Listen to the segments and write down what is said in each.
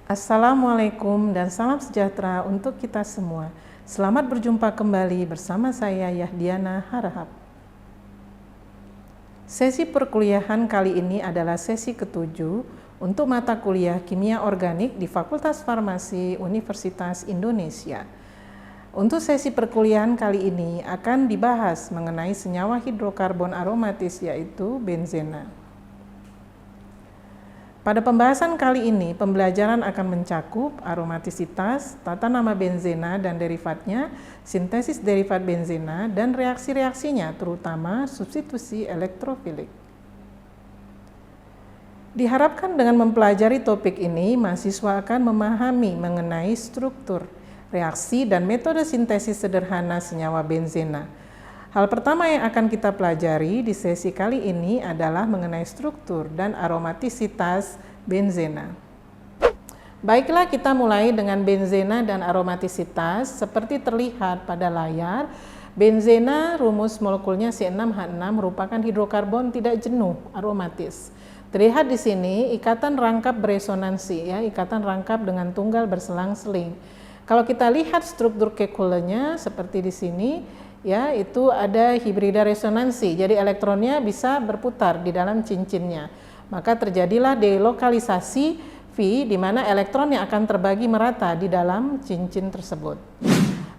Assalamualaikum dan salam sejahtera untuk kita semua. Selamat berjumpa kembali bersama saya Yahdiana Harahap. Sesi perkuliahan kali ini adalah sesi ke-7 untuk mata kuliah Kimia Organik di Fakultas Farmasi Universitas Indonesia. Untuk sesi perkuliahan kali ini akan dibahas mengenai senyawa hidrokarbon aromatis yaitu benzena. Pada pembahasan kali ini, pembelajaran akan mencakup aromatisitas, tata nama benzena dan derivatnya, sintesis derivat benzena, dan reaksi-reaksinya, terutama substitusi elektrofilik. Diharapkan dengan mempelajari topik ini, mahasiswa akan memahami mengenai struktur, reaksi, dan metode sintesis sederhana senyawa benzena. Hal pertama yang akan kita pelajari di sesi kali ini adalah mengenai struktur dan aromatisitas benzena. Baiklah, kita mulai dengan benzena dan aromatisitas. Seperti terlihat pada layar, benzena rumus molekulnya C6H6 merupakan hidrokarbon tidak jenuh aromatis. Terlihat di sini ikatan rangkap beresonansi, ya, ikatan rangkap dengan tunggal berselang-seling. Kalau kita lihat struktur kekulenya seperti di sini, ya, itu ada hibrida resonansi, jadi elektronnya bisa berputar di dalam cincinnya. Maka terjadilah delokalisasi V, di mana elektron yang akan terbagi merata di dalam cincin tersebut.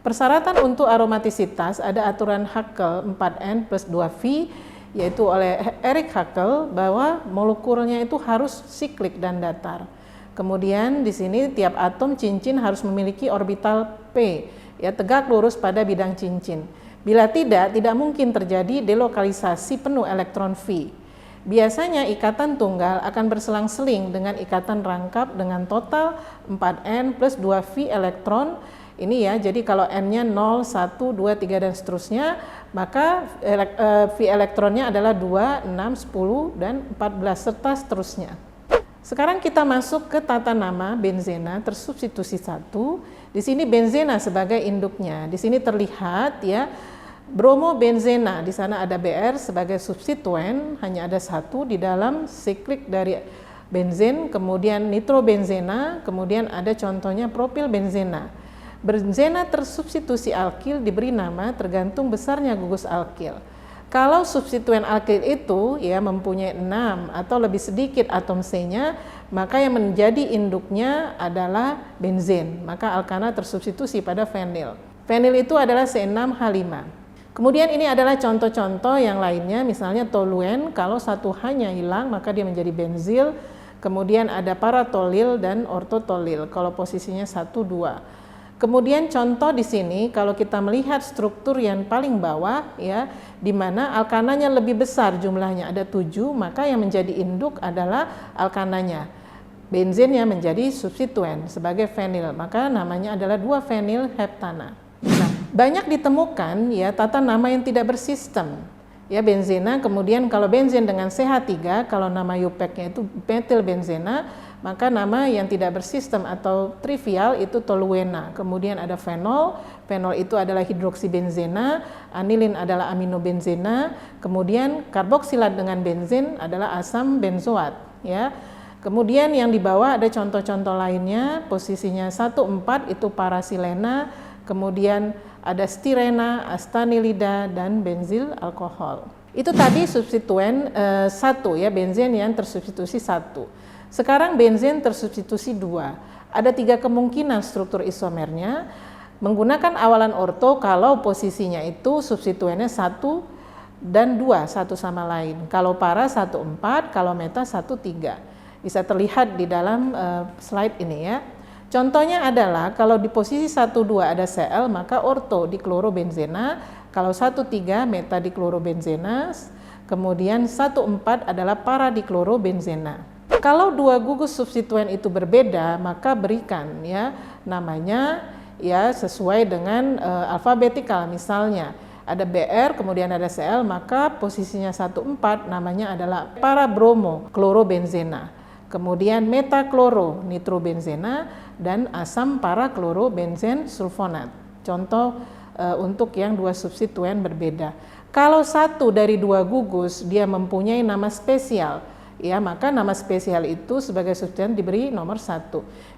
Persyaratan untuk aromatisitas ada aturan Haeckel 4N plus 2V, yaitu oleh Erik Haeckel, bahwa molekulnya itu harus siklik dan datar. Kemudian di sini tiap atom cincin harus memiliki orbital P, ya, tegak lurus pada bidang cincin. Bila tidak mungkin terjadi delokalisasi penuh elektron V. Biasanya ikatan tunggal akan berselang-seling dengan ikatan rangkap dengan total 4N plus 2V elektron. Ini ya, jadi kalau N-nya 0, 1, 2, 3 dan seterusnya, maka V elektronnya adalah 2, 6, 10, dan 14 serta seterusnya. Sekarang kita masuk ke tata nama benzena tersubstitusi 1. Di sini benzena sebagai induknya. Di sini terlihat, ya, bromobenzena, di sana ada Br sebagai substituen, hanya ada satu di dalam siklik dari benzen, kemudian nitrobenzena, kemudian ada contohnya propilbenzena. Benzena tersubstitusi alkil diberi nama tergantung besarnya gugus alkil. Kalau substituen alkil itu, ya, mempunyai 6 atau lebih sedikit atom C-nya, maka yang menjadi induknya adalah benzen. Maka alkana tersubstitusi pada fenil. Fenil itu adalah C6H5. Kemudian ini adalah contoh-contoh yang lainnya, misalnya toluen, kalau satu H-nya hilang maka dia menjadi benzil. Kemudian ada paratolil dan ortotolil kalau posisinya 1, 2. Kemudian contoh di sini kalau kita melihat struktur yang paling bawah, ya, di mana alkananya lebih besar jumlahnya ada 7, maka yang menjadi induk adalah alkananya. Benzennya menjadi substituen sebagai fenil, maka namanya adalah 2-fenil heptana. Nah, banyak ditemukan, ya, tata nama yang tidak bersistem. Ya, benzena, kemudian kalau benzen dengan CH3, kalau nama Eupek-nya itu metilbenzena, maka nama yang tidak bersistem atau trivial itu toluena. Kemudian ada fenol, fenol itu adalah hidroksibenzena, anilin adalah aminobenzena, kemudian karboksilat dengan benzen adalah asam benzoat, ya. Kemudian yang di bawah ada contoh-contoh lainnya, posisinya 1, 4 itu parasilena, kemudian ada stirena, astanilida, dan benzil alkohol. Itu tadi substituen 1, ya, benzen yang tersubstitusi 1. Sekarang benzen tersubstitusi 2. Ada 3 kemungkinan struktur isomernya. Menggunakan awalan orto kalau posisinya itu substituennya 1 dan 2, satu sama lain. Kalau para 1, 4, kalau meta 1, 3. Bisa terlihat di dalam slide ini, ya. Contohnya adalah kalau di posisi 1, 2 ada Cl, maka orto diklorobenzena, kalau 1, 3 meta diklorobenzena, kemudian 1, 4 adalah para diklorobenzena. Kalau 2 gugus substituen itu berbeda, maka berikan, ya, namanya, ya, sesuai dengan alfabetikal. Misalnya ada Br kemudian ada Cl, maka posisinya 1, 4 namanya adalah para bromo klorobenzena. Kemudian metakloro nitrobenzena dan asam para klorobenzen sulfonat. Contoh untuk yang 2 substituen berbeda. Kalau satu dari 2 gugus dia mempunyai nama spesial, ya maka nama spesial itu sebagai substituen diberi nomor 1.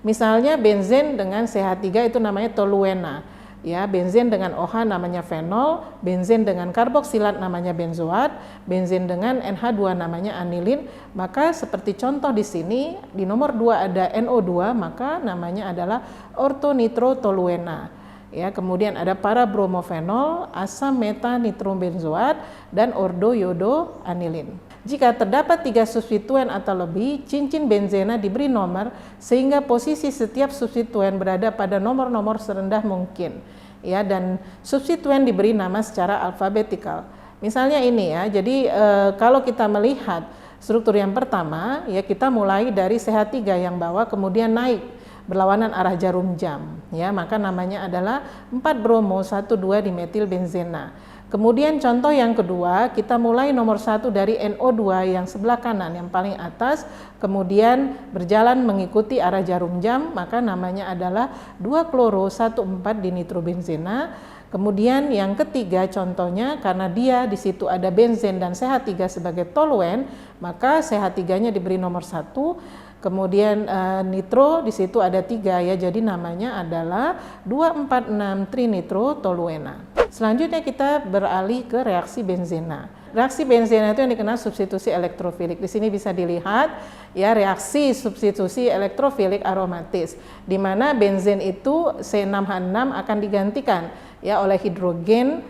Misalnya benzen dengan CH3 itu namanya toluena, ya benzen dengan OH namanya fenol, benzen dengan karboksilat namanya benzoat, benzen dengan NH2 namanya anilin. Maka seperti contoh di sini di nomor 2 ada NO2, maka namanya adalah ortonitrotoluena. Ya, kemudian ada parabromofenol, asam metanitrobenzoat, dan ordoyodoanilin. Jika terdapat 3 substituen atau lebih, cincin benzena diberi nomor sehingga posisi setiap substituen berada pada nomor-nomor serendah mungkin. Ya, dan substituen diberi nama secara alfabetikal. Misalnya ini ya, jadi kalau kita melihat struktur yang pertama, ya kita mulai dari CH3 yang bawah kemudian naik berlawanan arah jarum jam, ya maka namanya adalah 4-bromo 1,2 dimetil benzena. Kemudian contoh yang kedua, kita mulai nomor 1 dari NO2 yang sebelah kanan yang paling atas, kemudian berjalan mengikuti arah jarum jam, maka namanya adalah 2-kloro 1,4 dinitrobenzena. Kemudian yang ketiga contohnya, karena dia di situ ada benzen dan CH3 sebagai toluen, maka CH3-nya diberi nomor 1. Kemudian nitro di situ ada 3 ya, jadi namanya adalah 2,4,6 trinitrotoluena. Selanjutnya kita beralih ke reaksi benzena. Reaksi benzena itu yang dikenal substitusi elektrofilik. Di sini bisa dilihat ya reaksi substitusi elektrofilik aromatis, di mana benzen itu C6H6 akan digantikan ya oleh hidrogen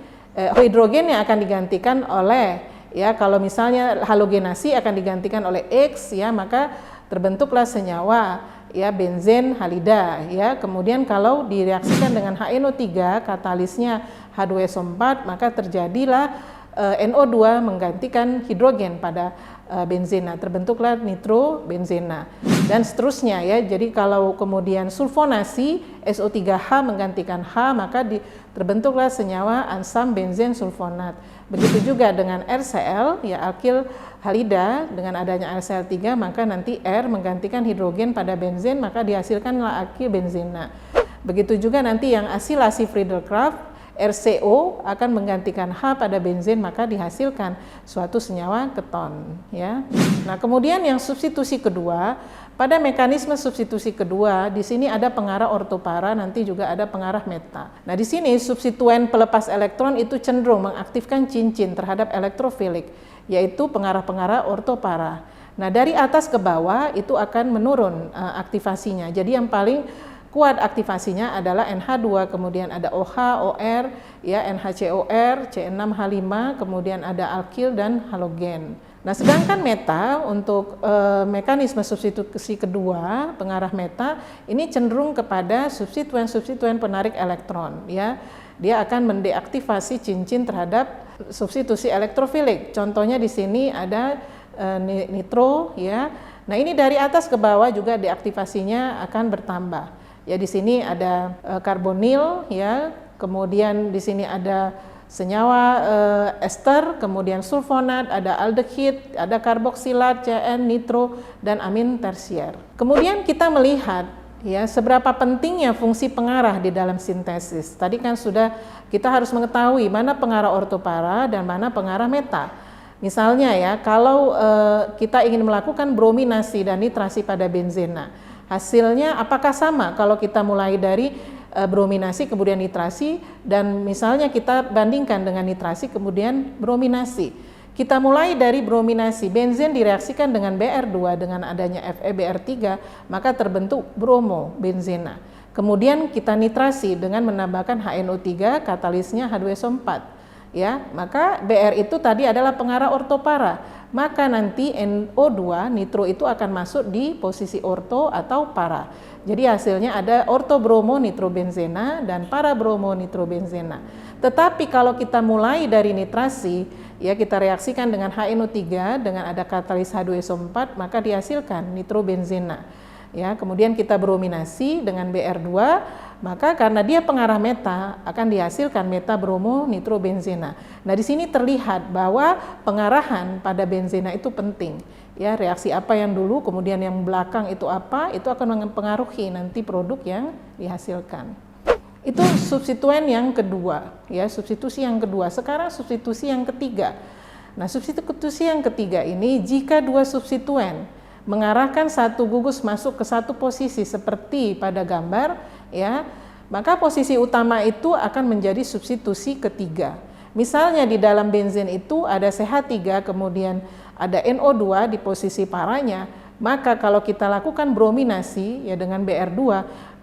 yang akan digantikan oleh ya kalau misalnya halogenasi akan digantikan oleh X ya, maka terbentuklah senyawa ya benzen halida ya. Kemudian kalau direaksikan dengan HNO3 katalisnya H2SO4, maka terjadilah NO2 menggantikan hidrogen pada benzena, terbentuklah nitrobenzena dan seterusnya ya. Jadi kalau kemudian sulfonasi SO3H menggantikan H, maka terbentuklah senyawa ansam benzen sulfonat. Begitu juga dengan RCl ya alkil halida, dengan adanya RCl3 maka nanti R menggantikan hidrogen pada benzen, maka dihasilkanlah alkil benzena. Begitu juga nanti yang asilasi Friedel-Crafts, RCO akan menggantikan H pada benzen, maka dihasilkan suatu senyawa keton ya. Nah, kemudian yang substitusi kedua, pada mekanisme substitusi kedua di sini ada pengarah ortopara, nanti juga ada pengarah meta. Nah, di sini substituen pelepas elektron itu cenderung mengaktifkan cincin terhadap elektrofilik, yaitu pengarah-pengarah ortopara. Nah, dari atas ke bawah itu akan menurun aktivasinya. Jadi yang paling kuat aktivasinya adalah NH2, kemudian ada OH, OR, ya NHCOR, C6H5, kemudian ada alkil dan halogen. Nah, sedangkan meta untuk mekanisme substitusi kedua, pengarah meta ini cenderung kepada substituen-substituen penarik elektron, ya. Dia akan mendeaktivasi cincin terhadap substitusi elektrofilik. Contohnya di sini ada nitro, ya. Nah, ini dari atas ke bawah juga deaktivasinya akan bertambah. Ya, di sini ada karbonil ya, kemudian di sini ada senyawa ester, kemudian sulfonat, ada aldehid, ada karboksilat, CN, nitro, dan amin tersier. Kemudian kita melihat ya seberapa pentingnya fungsi pengarah di dalam sintesis. Tadi kan sudah kita harus mengetahui mana pengarah ortopara dan mana pengarah meta. Misalnya ya, kalau kita ingin melakukan brominasi dan nitrasi pada benzena, hasilnya apakah sama kalau kita mulai dari brominasi kemudian nitrasi dan misalnya kita bandingkan dengan nitrasi kemudian brominasi. Kita mulai dari brominasi, benzen direaksikan dengan Br2 dengan adanya FeBr3, maka terbentuk bromo benzena. Kemudian kita nitrasi dengan menambahkan HNO3, katalisnya H2SO4. Ya, maka Br itu tadi adalah pengarah ortopara, maka nanti NO2 nitro itu akan masuk di posisi orto atau para. Jadi hasilnya ada ortobromo nitrobenzena dan parabromo nitrobenzena. Tetapi kalau kita mulai dari nitrasi, ya kita reaksikan dengan HNO3 dengan ada katalis H2SO4, maka dihasilkan nitrobenzena. Ya, kemudian kita brominasi dengan Br2, maka karena dia pengarah meta akan dihasilkan metabromo nitrobenzena. Nah, di sini terlihat bahwa pengarahan pada benzena itu penting. Ya, reaksi apa yang dulu, kemudian yang belakang itu apa, itu akan mempengaruhi nanti produk yang dihasilkan. Itu substituen yang kedua, ya, substitusi yang kedua. Sekarang substitusi yang ketiga. Nah, substitusi yang ketiga ini jika dua substituen mengarahkan satu gugus masuk ke satu posisi seperti pada gambar ya, maka posisi utama itu akan menjadi substitusi ketiga. Misalnya di dalam benzen itu ada CH3 kemudian ada NO2 di posisi paranya, maka kalau kita lakukan brominasi ya dengan Br2,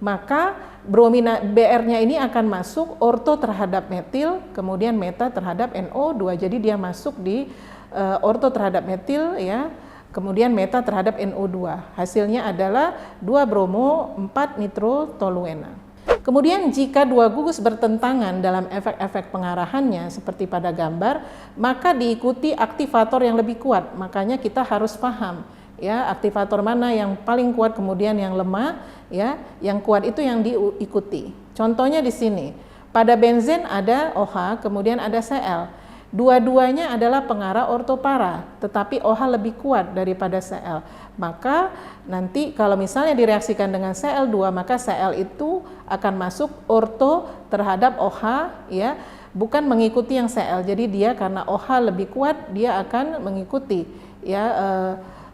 maka Br-nya ini akan masuk orto terhadap metil, kemudian meta terhadap NO2. Jadi dia masuk di orto terhadap metil ya, kemudian meta terhadap NO2. Hasilnya adalah 2 bromo 4 nitrotoluena. Kemudian jika dua gugus bertentangan dalam efek-efek pengarahannya seperti pada gambar, maka diikuti aktivator yang lebih kuat. Makanya kita harus paham ya aktivator mana yang paling kuat kemudian yang lemah ya, yang kuat itu yang diikuti. Contohnya di sini pada benzen ada OH kemudian ada Cl, dua-duanya adalah pengarah ortopara tetapi OH lebih kuat daripada Cl, maka nanti kalau misalnya direaksikan dengan Cl2 maka Cl itu akan masuk orto terhadap OH ya, bukan mengikuti yang Cl. Jadi dia karena OH lebih kuat dia akan mengikuti ya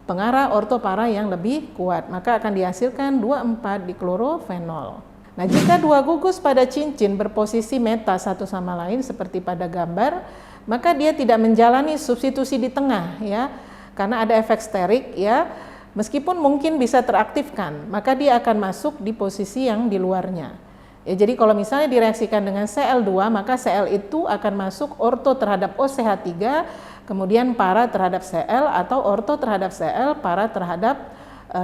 pengarah ortopara yang lebih kuat, maka akan dihasilkan 2,4 diklorofenol. Nah, jika dua gugus pada cincin berposisi meta satu sama lain seperti pada gambar, maka dia tidak menjalani substitusi di tengah ya, karena ada efek sterik ya, meskipun mungkin bisa teraktifkan, maka dia akan masuk di posisi yang di luarnya. Ya, jadi kalau misalnya direaksikan dengan Cl2, maka Cl itu akan masuk orto terhadap OCH3, kemudian para terhadap Cl atau orto terhadap Cl, para terhadap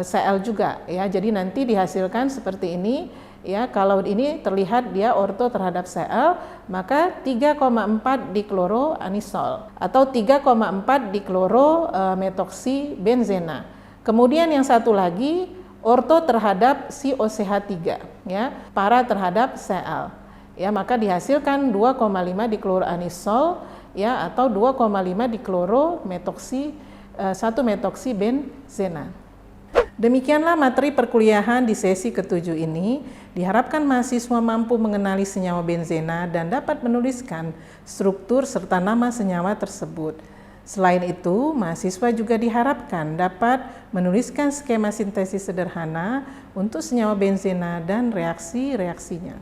Cl juga ya. Jadi nanti dihasilkan seperti ini ya, kalau ini terlihat dia orto terhadap Cl, maka 3,4 dikloroanisol atau 3,4 diklorometoksibenzena. Kemudian yang satu lagi orto terhadap si OCH3 ya, para terhadap Cl ya, maka dihasilkan 2,5 dikloroanisol ya, atau 2,5 diklorometoksi 1-metoksibenzena. Demikianlah materi perkuliahan di sesi ke-7 ini. Diharapkan mahasiswa mampu mengenali senyawa benzena dan dapat menuliskan struktur serta nama senyawa tersebut. Selain itu, mahasiswa juga diharapkan dapat menuliskan skema sintesis sederhana untuk senyawa benzena dan reaksi-reaksinya.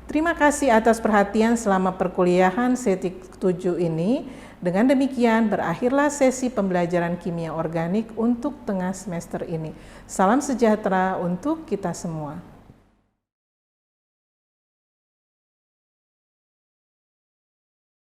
Terima kasih atas perhatian selama perkuliahan sesi 7 ini. Dengan demikian berakhirlah sesi pembelajaran kimia organik untuk tengah semester ini. Salam sejahtera untuk kita semua.